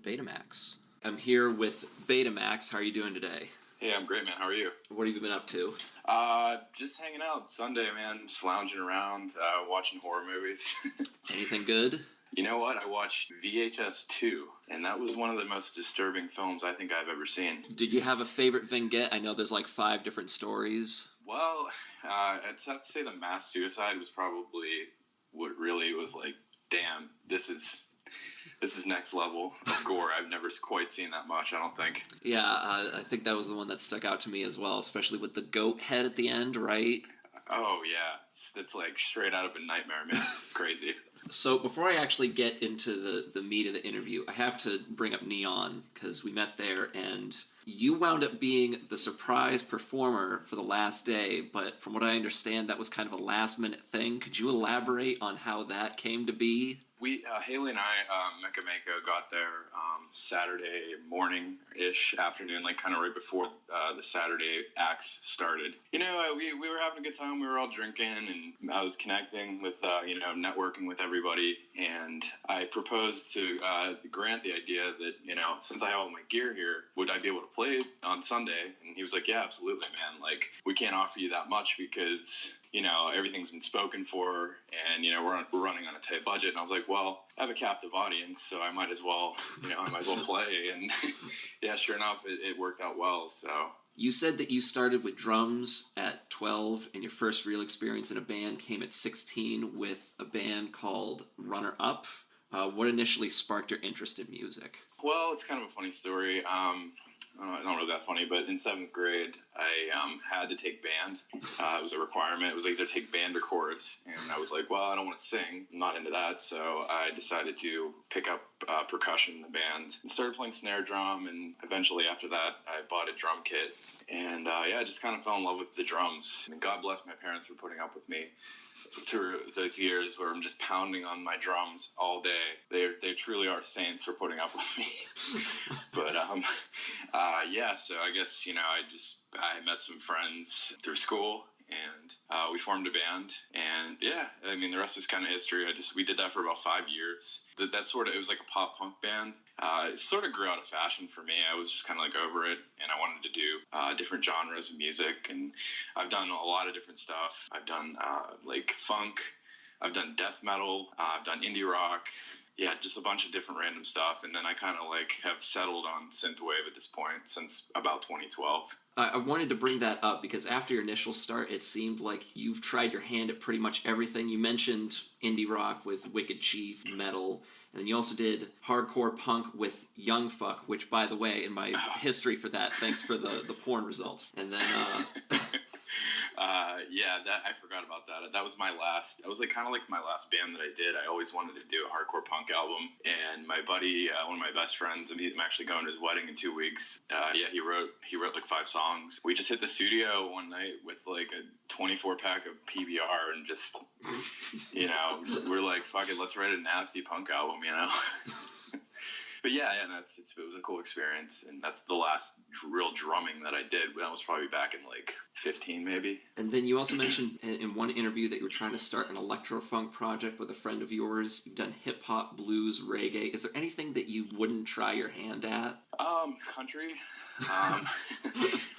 Betamaxx. I'm here with Betamaxx. How are you doing today? Hey, I'm great, man. How are you? What have you been up to? Just hanging out. Sunday, man. Just lounging around, watching horror movies. Anything good? You know what? I watched VHS 2, and that was one of the most disturbing films I think I've ever seen. Did you have a favorite vignette? I know there's like 5 different stories. Well, I'd have to say the mass suicide was probably what really was like, damn, this is next level of gore. I've never quite seen that much, I don't think. Yeah, I think that was the one that stuck out to me as well, especially with the goat head at the end, right? Oh, yeah. It's like straight out of a nightmare, man. It's crazy. So before I actually get into the meat of the interview, I have to bring up Neon, because we met there, and you wound up being the surprise performer for the last day, but from what I understand, that was kind of a last-minute thing. Could you elaborate on how that came to be? Haley and I, Mecca Mako, got there Saturday morning-ish, afternoon, like kind of right before the Saturday acts started. You know, we were having a good time. We were all drinking, and I was connecting with, networking with everybody. And I proposed to Grant the idea that, since I have all my gear here, would I be able to play on Sunday? And he was like, yeah, absolutely, man. Like, we can't offer you that much because everything's been spoken for, and, we're running on a tight budget. And I was like, well, I have a captive audience, so I might as well, play. And yeah, sure enough, it worked out well, so. You said that you started with drums at 12, and your first real experience in a band came at 16 with a band called Runner Up. What initially sparked your interest in music? Well, it's kind of a funny story. Not really that funny, but in 7th grade, I had to take band. It was a requirement. It was either take band or chorus. And I was like, well, I don't want to sing. I'm not into that. So I decided to pick up percussion in the band and started playing snare drum. And eventually after that, I bought a drum kit. And I just kind of fell in love with the drums. I mean, God bless my parents for putting up with me through those years where I'm just pounding on my drums all day. They truly are saints for putting up with me. But so I guess I met some friends through school, and we formed a band. And yeah, I mean, the rest is kind of history. We did that for about 5 years. It was like a pop punk band. It sort of grew out of fashion for me. I was just kind of like over it, and I wanted to do different genres of music. And I've done a lot of different stuff. I've done like funk. I've done death metal. I've done indie rock. Yeah, just a bunch of different random stuff. And then I kind of like have settled on synthwave at this point since about 2012. I wanted to bring that up because after your initial start, it seemed like you've tried your hand at pretty much everything. You mentioned indie rock with Wicked Chief, metal, and then you also did hardcore punk with Young Fuck, which, by the way, in my history for that, thanks for the porn results. And then... that I forgot about that. That was my last. It was like kind of like my last band that I did. I always wanted to do a hardcore punk album, and my buddy, one of my best friends, I'm actually going to his wedding in 2 weeks. He wrote like 5 songs. We just hit the studio one night with like a 24 pack of PBR and just, we're like, fuck it, let's write a nasty punk album, But it was a cool experience, and that's the last real drumming that I did. That was probably back in like 15, maybe. And then you also mentioned in one interview that you were trying to start an Electro Funk project with a friend of yours. You've done hip hop, blues, reggae. Is there anything that you wouldn't try your hand at? Country. I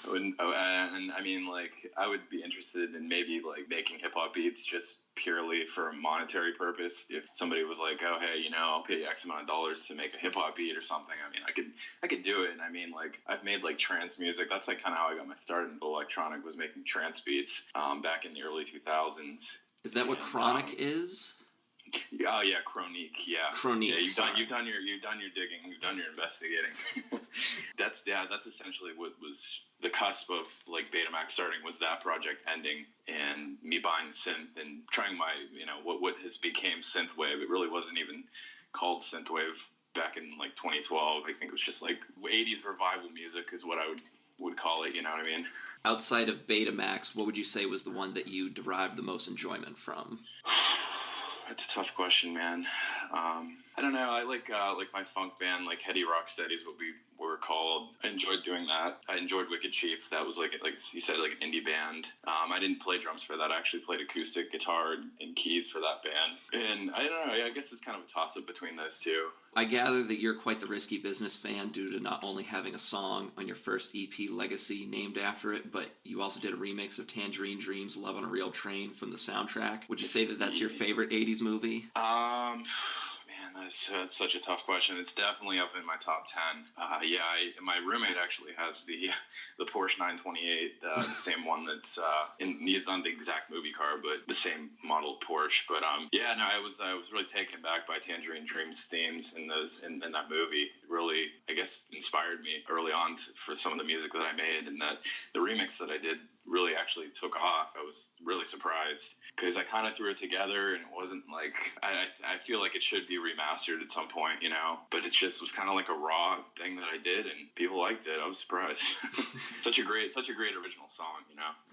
wouldn't, and I mean, like, I would be interested in maybe like making hip hop beats just purely for a monetary purpose. If somebody was like, oh, hey, I'll pay you X amount of dollars to make a hip hop beat or something. I mean, I could do it. And I mean, like, I've made like trance music. That's like kind of how I got my start into electronic, was making trance beats back in the early 2000s. Is that what Chronic is? Oh yeah, Chronique. Yeah, Chronique. Yeah, you've done your digging. You've done your investigating. That's essentially what was the cusp of like Betamaxx starting, was that project ending and me buying the synth and trying my what has became synthwave. It really wasn't even called synthwave back in like 2012. I think it was just like 80s revival music is what I would call it. You know what I mean? Outside of Betamaxx, what would you say was the one that you derived the most enjoyment from? That's a tough question, man. I don't know. I like my funk band, like Heady Rocksteady's what we were called. I enjoyed doing that. I enjoyed Wicked Chief. That was like you said, like an indie band. I didn't play drums for that. I actually played acoustic guitar and keys for that band. And I don't know. I guess it's kind of a toss up between those two. I gather that you're quite the Risky Business fan due to not only having a song on your first EP, Legacy, named after it, but you also did a remix of Tangerine Dream's Love on a Real Train from the soundtrack. Would you say that that's your favorite 80s movie? Man, that's such a tough question. It's definitely up in my top 10. My roommate actually has the Porsche 928, the same one that's it's not the exact movie car, but the same model Porsche. But I was really taken back by Tangerine Dream's themes in that movie. It really, I guess, inspired me early on for some of the music that I made, and that the remix that I did really actually took off. I was really surprised because I kind of threw it together, and it wasn't like I feel like it should be remastered at some point, but it just was kind of like a raw thing that I did, and people liked it. I was surprised. such a great original song,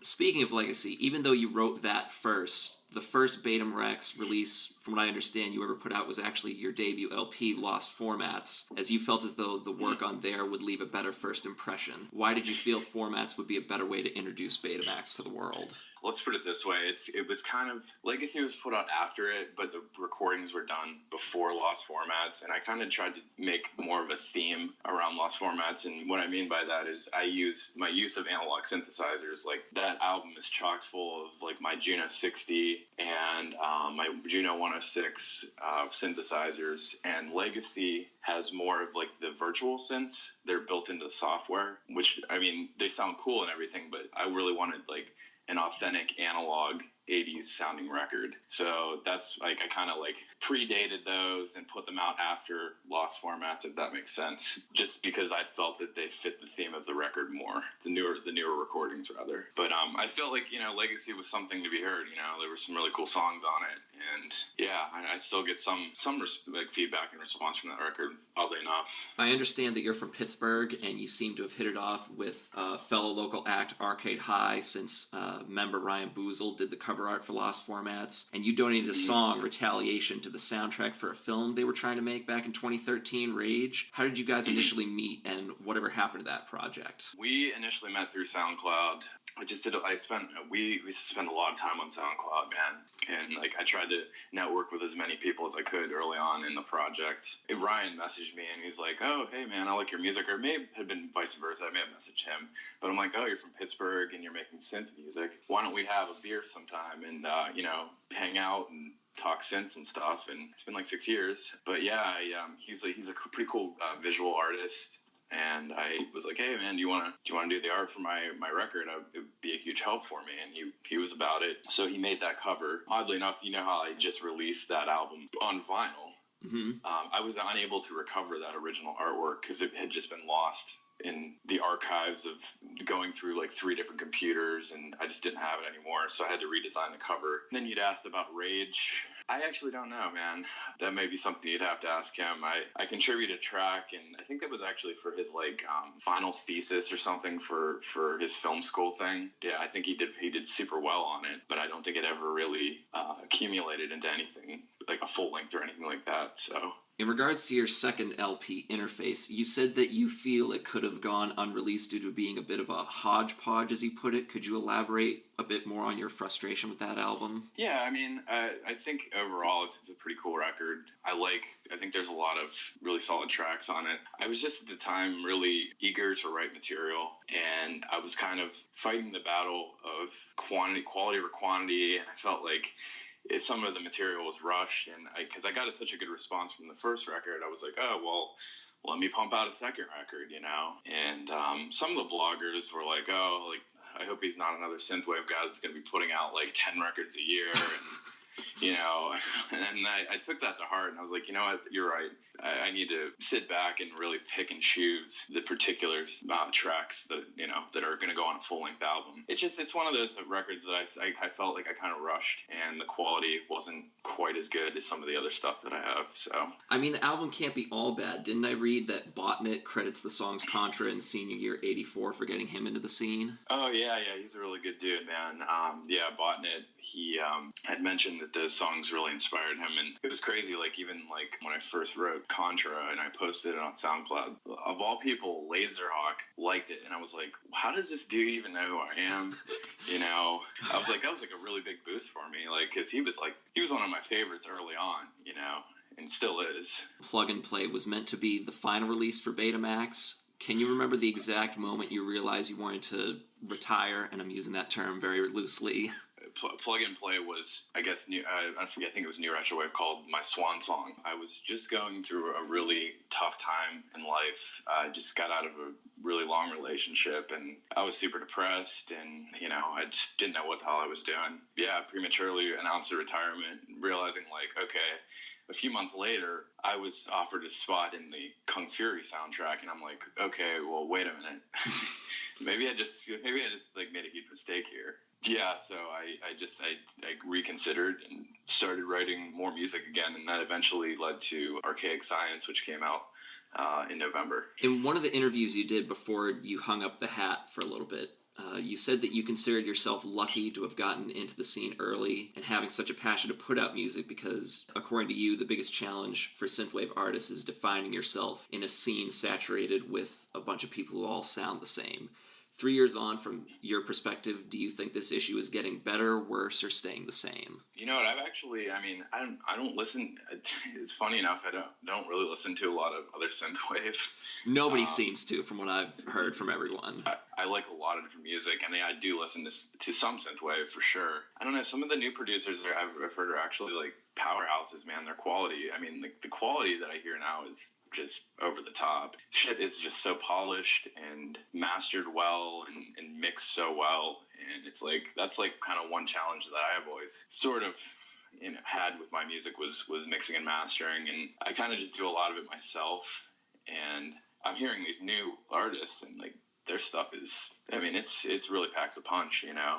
Speaking of Legacy, even though you wrote that first, the first Betamaxx release, from what I understand, you ever put out was actually your debut LP, Lost Formats, as you felt as though the work on there would leave a better first impression. Why did you feel Formats would be a better way to introduce Betamaxx to the world? Let's put it this way. It was kind of, Legacy was put out after it, but the recordings were done before Lost Formats, and I kind of tried to make more of a theme around Lost Formats, and what I mean by that is my use of analog synthesizers. Like, that album is chock full of, like, my Juno 60 and my Juno 106 synthesizers, and Legacy has more of, like, the virtual synths. They're built into the software, which, I mean, they sound cool and everything, but I really wanted, like, an authentic analog 80s sounding record. So that's like, I kind of like predated those and put them out after Lost Formats, if that makes sense, just because I felt that they fit the theme of the record more, the newer recordings rather. But I felt like, Legacy was something to be heard. There were some really cool songs on it, and I still get some like feedback and response from that record, oddly enough. I understand that you're from Pittsburgh, and you seem to have hit it off with fellow local act Arcade High, since member Ryan Boozle did the cover art for Lost Formats, and you donated a song, Retaliation, to the soundtrack for a film they were trying to make back in 2013, Rage. How did you guys initially meet, and whatever happened to that project? We initially met through SoundCloud. We used to spend a lot of time on SoundCloud, man. And like, I tried to network with as many people as I could early on in the project. And Ryan messaged me and he's like, "Oh, hey man, I like your music." Or it may have been vice versa. I may have messaged him. But I'm like, "Oh, you're from Pittsburgh and you're making synth music. Why don't we have a beer sometime and, hang out and talk synths and stuff?" And it's been like 6 years. But yeah, he's a pretty cool visual artist. And I was like, "Hey man, do you want to do the art for my record? It would be a huge help for me." And he was about it. So he made that cover. Oddly enough, how I just released that album on vinyl. Mm-hmm. I was unable to recover that original artwork because it had just been lost in the archives of going through like 3 different computers, and I just didn't have it anymore. So I had to redesign the cover. And then you'd asked about Rage. I actually don't know, man. That may be something you'd have to ask him. I contributed a track, and I think that was actually for his like final thesis or something for his film school thing. Yeah, I think he did super well on it, but I don't think it ever really accumulated into anything like a full length or anything like that. So. In regards to your second LP, Interface, you said that you feel it could have gone unreleased due to being a bit of a hodgepodge, as you put it. Could you elaborate a bit more on your frustration with that album? Yeah, I mean, I think overall it's a pretty cool record. I think there's a lot of really solid tracks on it. I was just at the time really eager to write material, and I was kind of fighting the battle of quality over quantity, and I felt like some of the material was rushed, and because I got such a good response from the first record, I was like, "Oh, well, let me pump out a second record," And some of the bloggers were like, "Oh, like, I hope he's not another synthwave guy that's going to be putting out like 10 records a year," and I took that to heart, and I was like, "You know what, you're right. I need to sit back and really pick and choose the particular tracks that that are going to go on a full-length album." It's one of those records that I felt like I kind of rushed, and the quality wasn't quite as good as some of the other stuff that I have. So I mean, the album can't be all bad. Didn't I read that Botnet credits the songs Contra in senior year '84 for getting him into the scene? Oh yeah, he's a really good dude, man. Botnet, he had mentioned that those songs really inspired him. And it was crazy, like even like when I first wrote Contra and I posted it on SoundCloud, of all people, Laserhawk liked it, and I was like, how does this dude even know who I am? You know, I was like, that was like a really big boost for me, like, because he was one of my favorites early on, you know, and still is. Plug and Play was meant to be the final release for Betamaxx. Can you remember the exact moment you realized you wanted to retire? And I'm using that term very loosely. Plug and Play was, I guess, new. I think it was New Retrowave, called my swan song. I was just going through a really tough time in life. I just got out of a really long relationship, and I was super depressed, and, you know, I just didn't know what the hell I was doing. Yeah, prematurely announced a retirement, realizing, like, okay, a few months later, I was offered a spot in the Kung Fury soundtrack, and I'm like, okay, well, wait a minute. maybe I just like made a huge mistake here. Yeah, so I reconsidered and started writing more music again, and that eventually led to Archaic Science, which came out in November. In one of the interviews you did before you hung up the hat for a little bit, you said that you considered yourself lucky to have gotten into the scene early and having such a passion to put out music because, according to you, the biggest challenge for synthwave artists is defining yourself in a scene saturated with a bunch of people who all sound the same. 3 years on, from your perspective, do you think this issue is getting better, worse, or staying the same? You know what? I don't listen. It's funny enough. I don't really listen to a lot of other synthwave. Nobody seems to, from what I've heard from everyone. I like a lot of different music, and I do listen to some synthwave for sure. I don't know. Some of the new producers I've heard are actually like powerhouses, man. Their quality. I mean, like the quality that I hear now is just over the top. Shit is just so polished and mastered well and mixed so well. And it's like, that's like kind of one challenge that I have always sort of, you know, had with my music was mixing and mastering. And I kind of just do a lot of it myself. And I'm hearing these new artists, and like their stuff is, I mean, it's really packs a punch, you know.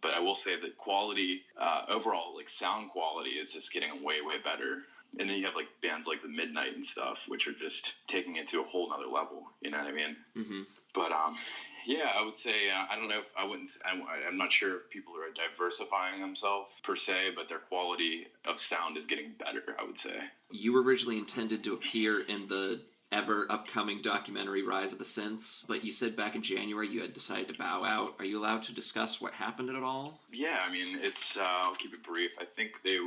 But I will say that quality, overall, like sound quality is just getting way, way better. And then you have like bands like the Midnight and stuff, which are just taking it to a whole nother level. You know what I mean? Mm-hmm. But yeah, I would say I don't know if I'm not sure if people are diversifying themselves per se, but their quality of sound is getting better, I would say. You were originally intended to appear in the ever upcoming documentary Rise of the Synths, but you said back in January you had decided to bow out. Are you allowed to discuss what happened at all? Yeah, I mean, it's I'll keep it brief. I think they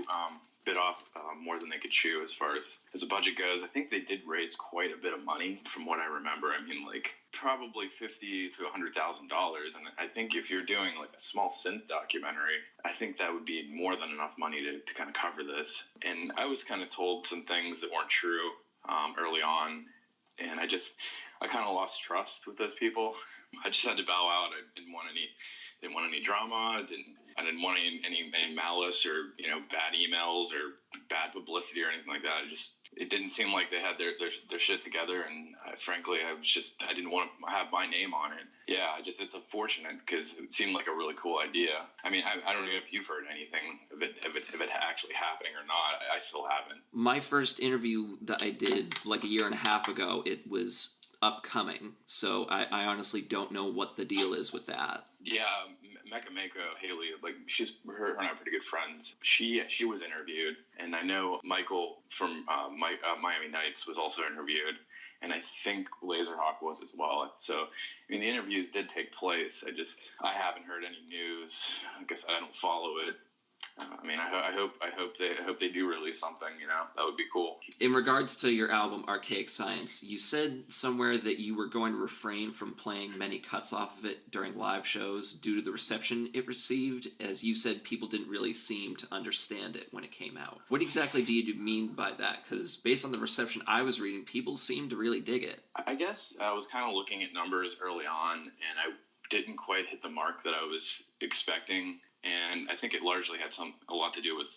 bit off more than they could chew as far as the budget goes. I think they did raise quite a bit of money from what I remember. I mean, like probably $50,000 to $100,000. And I think if you're doing like a small synth documentary, I think that would be more than enough money to kind of cover this. And I was kind of told some things that weren't true early on. And I kind of lost trust with those people. I just had to bow out. I didn't want any drama. I didn't want any malice or, you know, bad emails or bad publicity or anything like that. It didn't seem like they had their shit together, and frankly, I didn't want to have my name on it. Yeah, it's unfortunate because it seemed like a really cool idea. I mean, I don't know if you've heard anything of it actually happening or not. I still haven't. My first interview that I did like a year and a half ago, it was upcoming, so I honestly don't know what the deal is with that. Yeah, Mecca Mako, Haley, like her and I are pretty good friends. She was interviewed, and I know Michael from Miami Nights was also interviewed, and I think Laserhawk was as well. So, I mean, the interviews did take place. I haven't heard any news. I guess I don't follow it. I mean, I hope they do release something. You know, that would be cool. In regards to your album Archaic Science, you said somewhere that you were going to refrain from playing many cuts off of it during live shows due to the reception it received. As you said, people didn't really seem to understand it when it came out. What exactly do you mean by that? Because based on the reception I was reading, people seemed to really dig it. I guess I was kind of looking at numbers early on, and I didn't quite hit the mark that I was expecting. And I think it largely had a lot to do with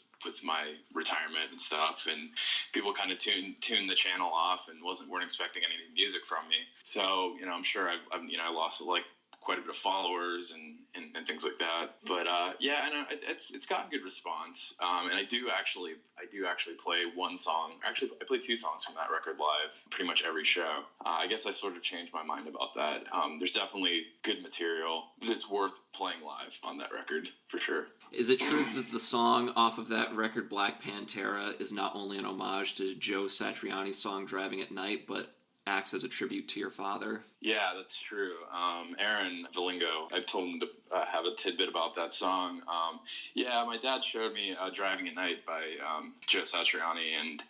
my retirement and stuff, and people kind of tuned the channel off and weren't expecting any music from me. So, you know, I'm sure I lost like quite a bit of followers and things like that. But yeah, and it's gotten good response. And I do actually play one song. Actually, I play two songs from that record live pretty much every show. I guess I sort of changed my mind about that. There's definitely good material that's worth playing live on that record for sure. Is it true that the song off of that record, Black Pantera, is not only an homage to Joe Satriani's song Driving at Night, but acts as a tribute to your father? Yeah, that's true. Aaron Valingo, I've told him to have a tidbit about that song. Yeah, my dad showed me Driving at Night by Joe Satriani, and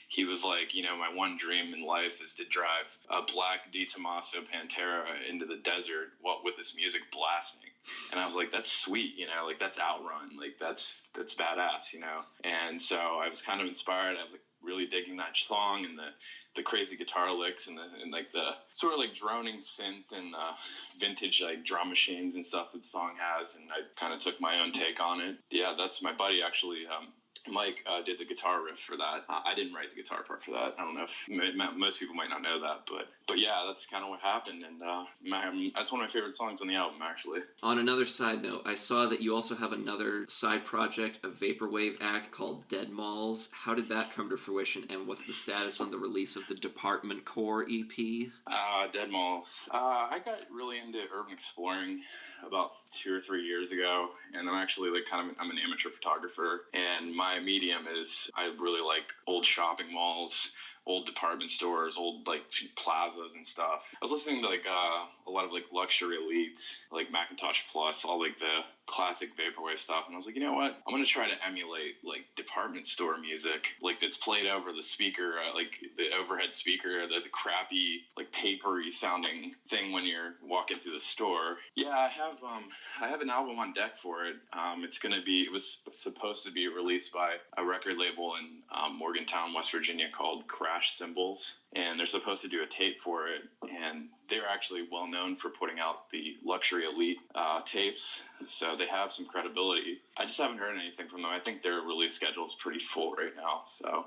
he was like, my one dream in life is to drive a black Di Tommaso Pantera into the desert with this music blasting. And I was like, that's sweet, like that's Outrun, like that's badass, And so I was kind of inspired. I was like really digging that song and the crazy guitar licks and like the sort of like droning synth and vintage like drum machines and stuff that the song has. And I kind of took my own take on it. Yeah, that's my buddy actually. Mike did the guitar riff for that. I didn't write the guitar part for that. I don't know if most people might not know that, but yeah, that's kind of what happened, and that's one of my favorite songs on the album, actually. On another side note, I saw that you also have another side project, a vaporwave act called Dead Malls. How did that come to fruition, and what's the status on the release of the Department Core EP? Dead Malls. I got really into urban exploring about 2 or 3 years ago, and I'm actually I'm an amateur photographer, and my medium is I really like old shopping malls, old department stores, old like plazas and stuff. I was listening to a lot of like Luxury Elite, like Macintosh Plus, all like the classic vaporwave stuff, and I was like, you know what? I'm gonna try to emulate like department store music, like that's played over the speaker, like the overhead speaker, the crappy like papery sounding thing when you're walking through the store. Yeah, I have an album on deck for it. It was supposed to be released by a record label in Morgantown, West Virginia called Crash Cymbals, and they're supposed to do a tape for it, and they're actually well known for putting out the Luxury Elite tapes, so they have some credibility. I just haven't heard anything from them. I think their release schedule is pretty full right now, so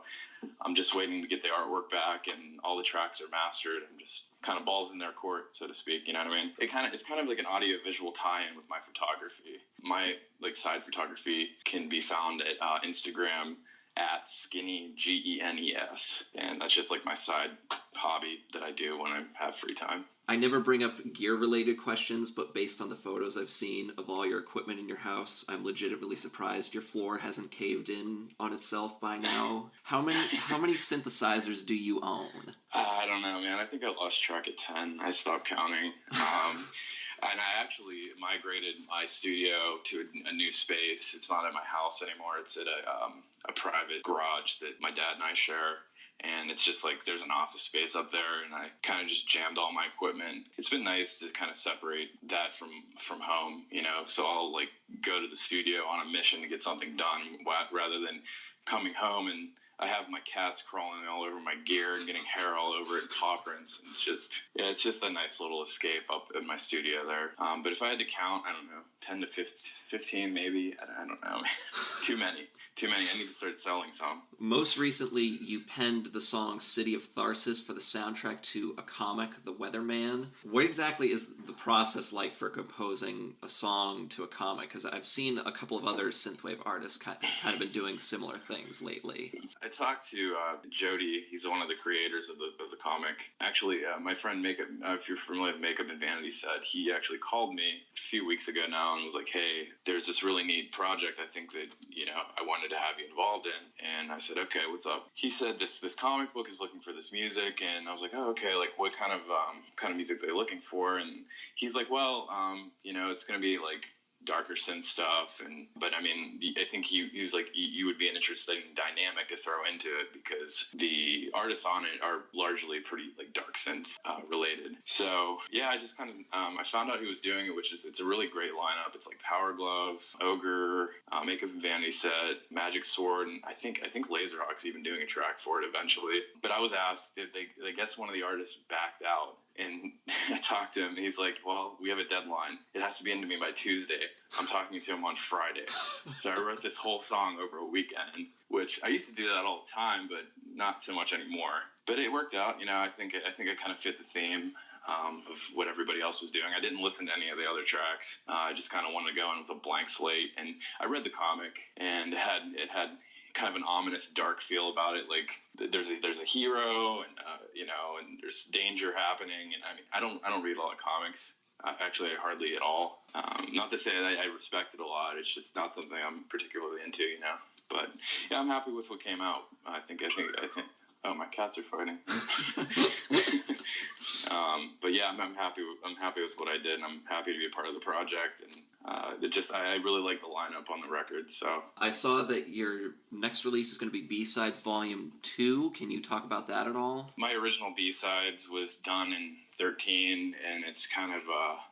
I'm just waiting to get the artwork back, and all the tracks are mastered. I'm just kind of balls in their court, so to speak. You know what I mean? It's kind of like an audio-visual tie-in with my photography. My like side photography can be found at Instagram at Skinny Genes, and that's just like my side hobby that I do when I have free time. I never bring up gear-related questions, but based on the photos I've seen of all your equipment in your house, I'm legitimately surprised your floor hasn't caved in on itself by now. How many synthesizers do you own? I don't know, man. I think I lost track of 10. I stopped counting. And I actually migrated my studio to a new space. It's not at my house anymore. It's at a private garage that my dad and I share. And it's just like there's an office space up there, and I kind of just jammed all my equipment. It's been nice to kind of separate that from home, so I'll like go to the studio on a mission to get something done rather than coming home and I have my cats crawling all over my gear and getting hair all over it and paw prints. And it's just a nice little escape up in my studio there. But if I had to count, I don't know, 10 to 15 maybe. I don't know. Too many. I need to start selling some. Most recently, you penned the song City of Tharsis for the soundtrack to a comic, The Weatherman. What exactly is the process like for composing a song to a comic? Because I've seen a couple of other synthwave artists kind of been doing similar things lately. I talked to Jody. He's one of the creators of the comic. Actually, my friend Makeup, if you're familiar with Makeup and Vanity Set, he actually called me a few weeks ago now and was like, hey, there's this really neat project I think that, I wanted to have you involved in. And I said, okay, what's up? He said this comic book is looking for this music. And I was like, oh, okay, like what kind of music are they looking for? And he's like, well, it's going to be like darker synth stuff, but I mean, I think he was like, you would be an interesting dynamic to throw into it because the artists on it are largely pretty like dark synth related. So yeah, I just kind of I found out who was doing it, it's a really great lineup. It's like Power Glove, Ogre, Makeup and Vanity Set, Magic Sword, and I think Laserhawk's even doing a track for it eventually. But I was asked if I guess one of the artists backed out. And I talked to him, and he's like, well, we have a deadline. It has to be into me by Tuesday. I'm talking to him on Friday. So I wrote this whole song over a weekend, which I used to do that all the time, but not so much anymore. But it worked out. I think it kind of fit the theme of what everybody else was doing. I didn't listen to any of the other tracks. I just kind of wanted to go in with a blank slate. And I read the comic, and it had kind of an ominous, dark feel about it. Like there's a hero, and and there's danger happening. And I don't read a lot of comics. Actually, hardly at all. Not to say that I respect it a lot. It's just not something I'm particularly into, But yeah, I'm happy with what came out. I think. Oh, my cats are fighting. But yeah, I'm happy. I'm happy with what I did, and I'm happy to be a part of the project. And I really like the lineup on the record. So I saw that your next release is going to be BSides Volume 2. Can you talk about that at all? My original B-Sides was done in 13, and it's kind of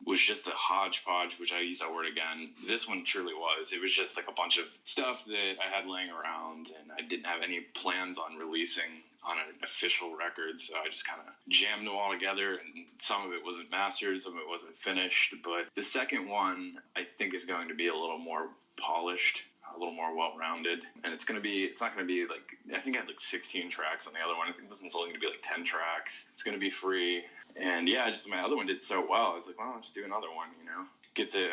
was just a hodgepodge, which I use that word again. This one truly was. It was just like a bunch of stuff that I had laying around, and I didn't have any plans on releasing on an official record, so I just kind of jammed them all together, and some of it wasn't mastered, some of it wasn't finished. But the second one, I think, is going to be a little more polished, a little more well-rounded, and it's not going to be like, I think I had like 16 tracks on the other one. I think this one's only going to be like 10 tracks. It's going to be free, and yeah, just my other one did so well. I was like, well, I'll just do another one, get the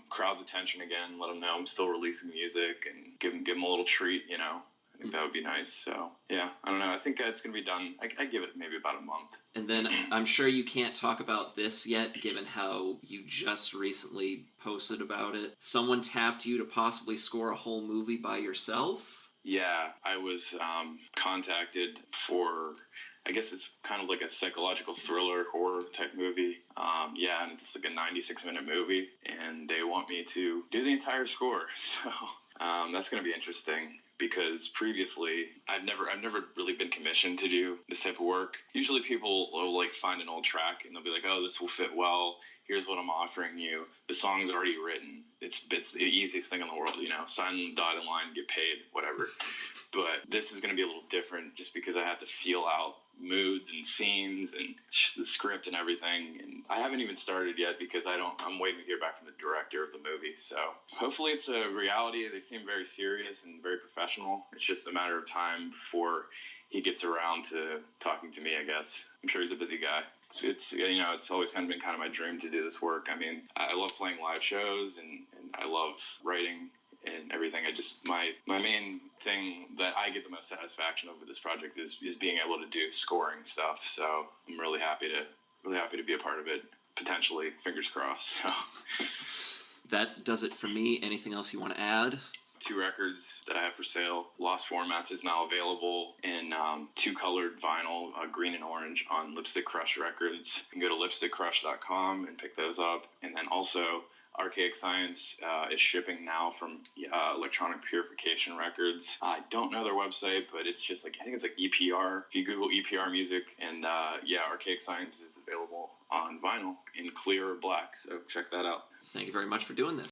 crowd's attention again, let them know I'm still releasing music, and give them a little treat, I think that would be nice. So, yeah, I don't know. I think it's going to be done. I give it maybe about a month. And then I'm sure you can't talk about this yet, given how you just recently posted about it. Someone tapped you to possibly score a whole movie by yourself? Yeah, I was contacted for, I guess it's kind of like a psychological thriller horror type movie. And it's like a 96-minute movie, and they want me to do the entire score. So that's going to be interesting. Because previously, I've never really been commissioned to do this type of work. Usually people will like find an old track and they'll be like, oh, this will fit well. Here's what I'm offering you. The song's already written. It's the easiest thing in the world, sign, dotted line, get paid, whatever. But this is going to be a little different just because I have to feel out moods and scenes and the script and everything. And I haven't even started yet because I'm waiting to hear back from the director of the movie. So hopefully it's a reality. They seem very serious and very professional. It's just a matter of time before he gets around to talking to me, I guess. I'm sure he's a busy guy. It's always kind of been kind of my dream to do this work. I mean, I love playing live shows and I love writing and everything. My main thing that I get the most satisfaction of with this project is being able to do scoring stuff. So I'm really happy to be a part of it. Potentially, fingers crossed. So. That does it for me. Anything else you want to add? 2 records that I have for sale. Lost Formats is now available in 2-colored vinyl, green and orange, on Lipstick Crush Records. You can go to lipstickcrush.com and pick those up. And then also, Archaic Science is shipping now from Electronic Purification Records. I don't know their website, but it's just like, I think it's like EPR. If you Google EPR music, and Archaic Science is available on vinyl in clear or black. So check that out. Thank you very much for doing this.